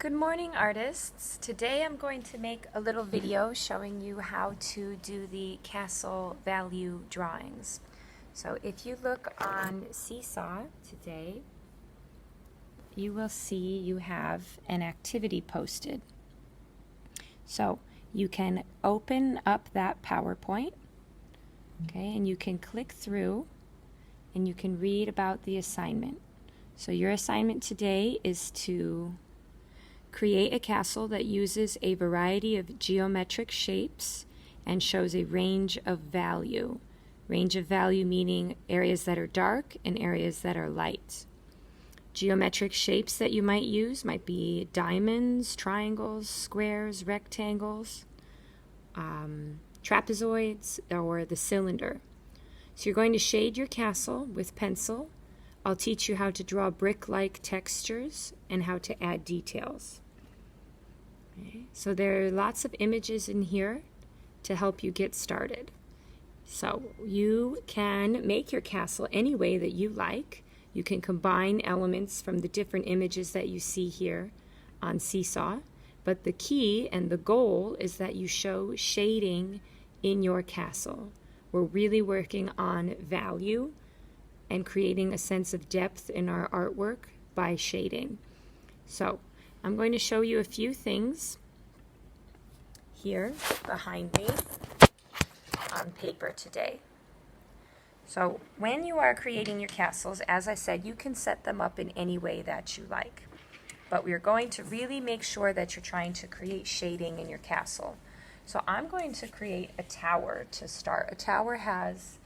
Good morning, artists. Today I'm going to make a little video showing you how to do the castle value drawings. So if you look on Seesaw today, you will see you have an activity posted. So you can open up that PowerPoint, okay, and you can click through and you can read about the assignment. So your assignment today is to create a castle that uses a variety of geometric shapes and shows a range of value. Range of value meaning areas that are dark and areas that are light. Geometric shapes that you might use might be diamonds, triangles, squares, rectangles, trapezoids, or the cylinder. So you're going to shade your castle with pencil. I'll teach you how to draw brick-like textures and how to add details. Okay. So there are lots of images in here to help you get started. So you can make your castle any way that you like. You can combine elements from the different images that you see here on Seesaw, but the key and the goal is that you show shading in your castle. We're really working on value and creating a sense of depth in our artwork by shading. So I'm going to show you a few things here behind me on paper today. So when you are creating your castles, as I said, you can set them up in any way that you like. But we're going to really make sure that you're trying to create shading in your castle. So I'm going to create a tower to start. A tower has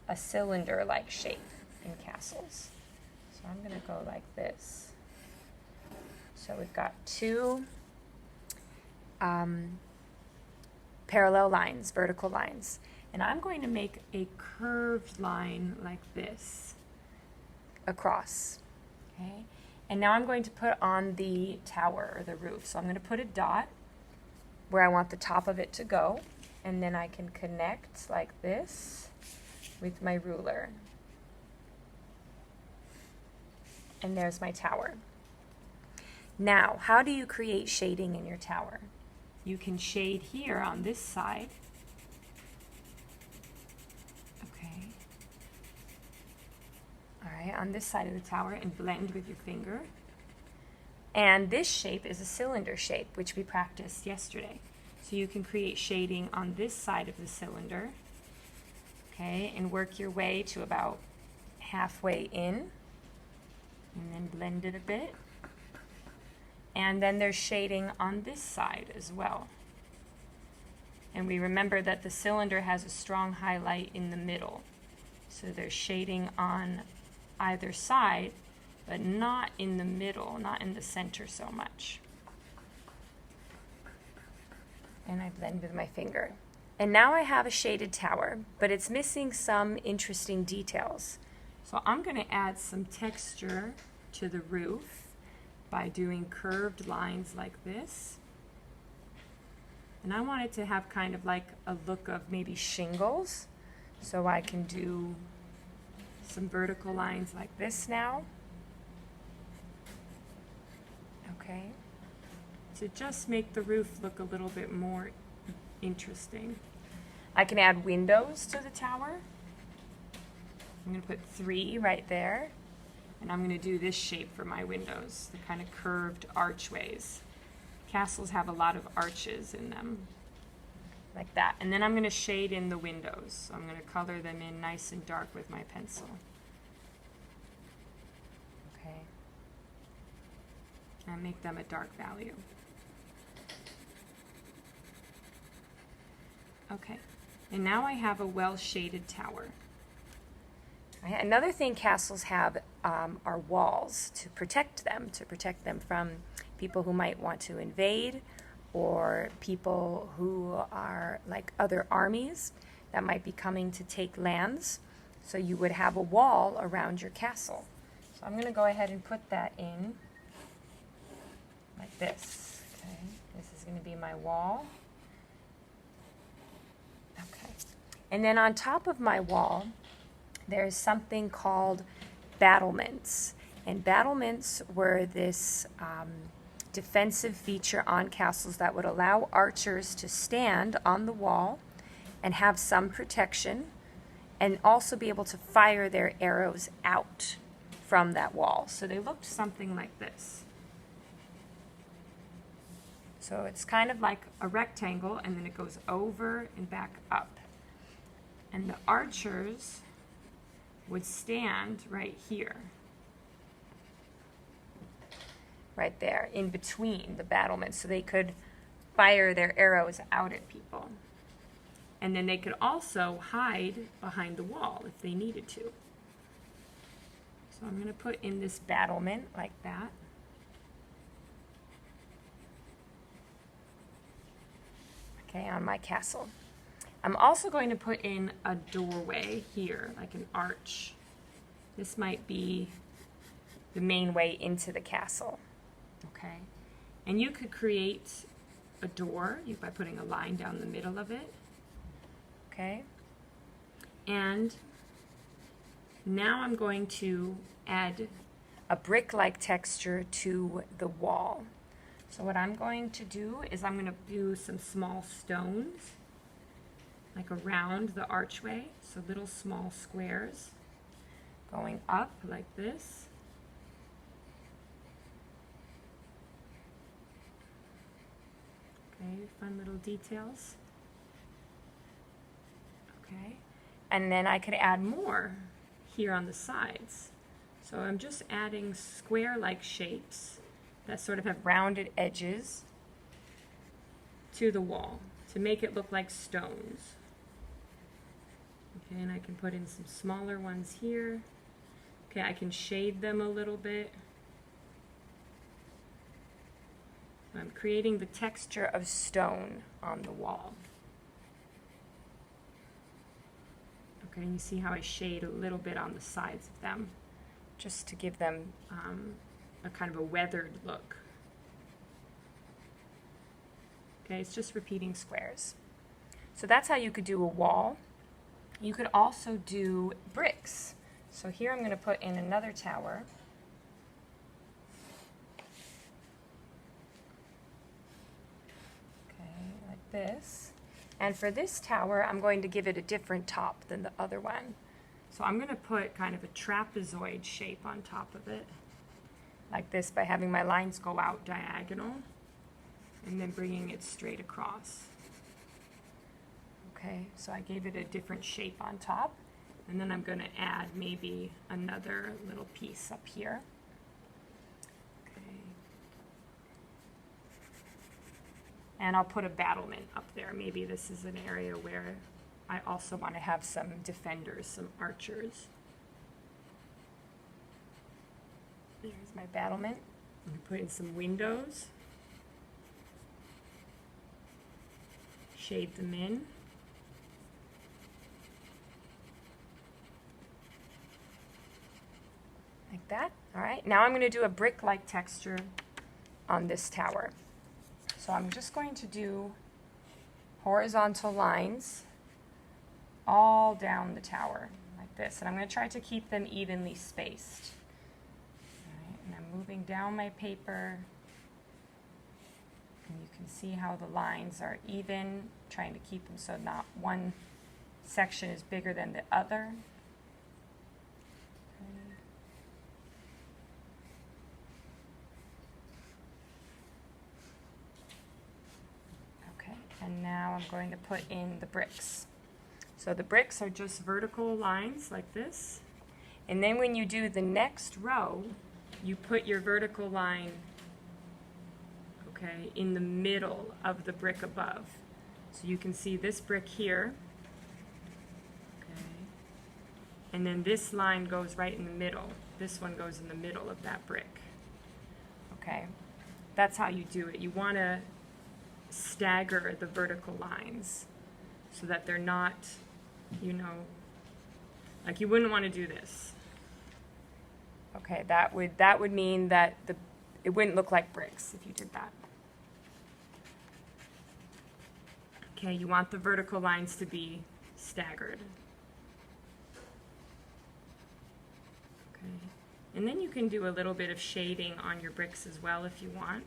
a cylinder-like shape in castles. So I'm going to go like this. So we've got two parallel lines, vertical lines. And I'm going to make a curved line like this across. Okay? And now I'm going to put on the tower or the roof. So I'm going to put a dot where I want the top of it to go. And then I can connect like this with my ruler. And there's my tower. Now, how do you create shading in your tower? You can shade here on this side. Okay. All right, on this side of the tower, and blend with your finger. And this shape is a cylinder shape, which we practiced yesterday. So you can create shading on this side of the cylinder, okay, and work your way to about halfway in. And then blend it a bit. And then there's shading on this side as well. And we remember that the cylinder has a strong highlight in the middle. So there's shading on either side, but not in the middle, not in the center so much. And I blend with my finger. And now I have a shaded tower, but it's missing some interesting details. So I'm going to add some texture to the roof by doing curved lines like this. And I want it to have kind of like a look of maybe shingles. So I can do some vertical lines like this now. Okay. To just make the roof look a little bit more interesting. I can add windows to the tower. I'm going to put 3 right there, and I'm going to do this shape for my windows, the kind of curved archways. Castles have a lot of arches in them, like that. And then I'm going to shade in the windows. So I'm going to color them in nice and dark with my pencil. Okay. And make them a dark value. Okay. And now I have a well-shaded tower. Another thing castles have are walls to protect them from people who might want to invade or people who are like other armies that might be coming to take lands. So you would have a wall around your castle. So I'm going to go ahead and put that in like this. Okay, this is going to be my wall. Okay, and then on top of my wall, there's something called battlements. And battlements were this defensive feature on castles that would allow archers to stand on the wall and have some protection, and also be able to fire their arrows out from that wall. So they looked something like this. So it's kind of like a rectangle, and then it goes over and back up. And the archers would stand right here, right there, in between the battlements, so they could fire their arrows out at people. And then they could also hide behind the wall if they needed to. So I'm going to put in this battlement like that. Okay, on my castle. I'm also going to put in a doorway here, like an arch. This might be the main way into the castle. Okay, and you could create a door by putting a line down the middle of it. Okay, and now I'm going to add a brick-like texture to the wall. So what I'm going to do is I'm going to do some small stones, like around the archway, so little small squares going up like this. Okay, fun little details. Okay, and then I could add more here on the sides. So I'm just adding square-like shapes that sort of have rounded edges to the wall to make it look like stones. Okay, and I can put in some smaller ones here. Okay, I can shade them a little bit. I'm creating the texture of stone on the wall. Okay, and you see how I shade a little bit on the sides of them, just to give them a kind of a weathered look. Okay, it's just repeating squares. So that's how you could do a wall. You could also do bricks. So here I'm going to put in another tower. Okay, like this. And for this tower, I'm going to give it a different top than the other one. So I'm going to put kind of a trapezoid shape on top of it, like this, by having my lines go out diagonal and then bringing it straight across. Okay, so I gave it a different shape on top, and then I'm going to add maybe another little piece up here. Okay. And I'll put a battlement up there. Maybe this is an area where I also want to have some defenders, some archers. There's my battlement. I'm going to put in some windows. Shade them in. Like that. All right. Now I'm going to do a brick-like texture on this tower. So I'm just going to do horizontal lines all down the tower like this. And I'm going to try to keep them evenly spaced. All right. And I'm moving down my paper. And you can see how the lines are even, trying to keep them so not one section is bigger than the other. Okay, and now I'm going to put in the bricks. So the bricks are just vertical lines like this. And then when you do the next row, you put your vertical line, okay, in the middle of the brick above. So you can see this brick here, okay, and then this line goes right in the middle. This one goes in the middle of that brick. Okay, that's how you do it. You want to stagger the vertical lines so that they're not, you know, like you wouldn't want to do this. Okay, that would mean that it wouldn't look like bricks if you did that. Okay, you want the vertical lines to be staggered. Okay, and then you can do a little bit of shading on your bricks as well if you want.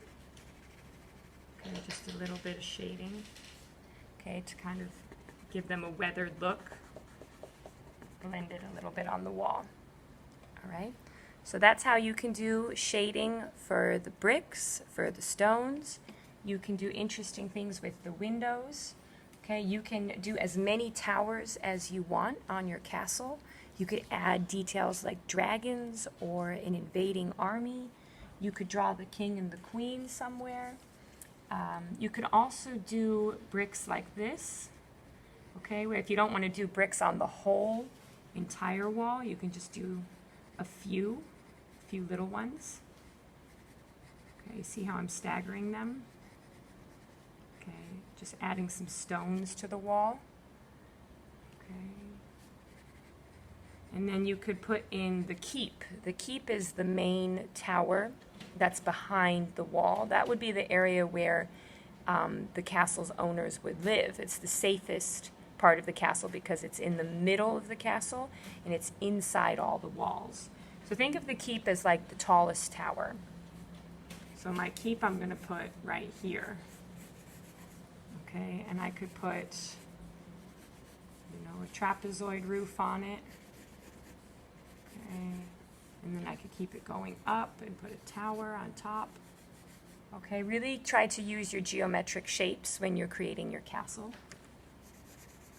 Okay, just a little bit of shading, okay, to kind of give them a weathered look. Blend it a little bit on the wall. All right, so that's how you can do shading for the bricks, for the stones. You can do interesting things with the windows. Okay, you can do as many towers as you want on your castle. You could add details like dragons or an invading army. You could draw the king and the queen somewhere. You could also do bricks like this, okay, where if you don't want to do bricks on the whole entire wall, you can just do a few little ones. Okay, see how I'm staggering them? Okay, just adding some stones to the wall. Okay. And then you could put in the keep. The keep is the main tower that's behind the wall. That would be the area where the castle's owners would live. It's the safest part of the castle because it's in the middle of the castle and it's inside all the walls. So think of the keep as like the tallest tower. So my keep I'm going to put right here. Okay, and I could put, a trapezoid roof on it. Okay, and then I could keep it going up and put a tower on top. Okay, really try to use your geometric shapes when you're creating your castle.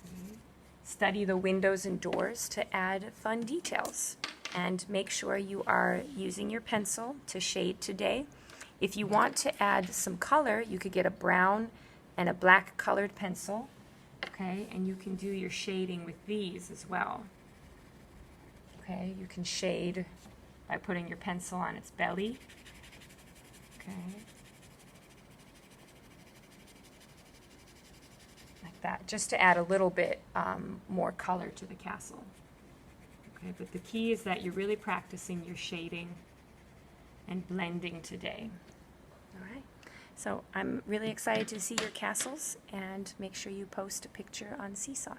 Okay. Study the windows and doors to add fun details. And make sure you are using your pencil to shade today. If you want to add some color, you could get a brown and a black colored pencil. Okay, and you can do your shading with these as well. Okay, you can shade by putting your pencil on its belly. Okay. Like that, just to add a little bit more color to the castle. Okay, but the key is that you're really practicing your shading and blending today. All right. So I'm really excited to see your castles, and make sure you post a picture on Seesaw.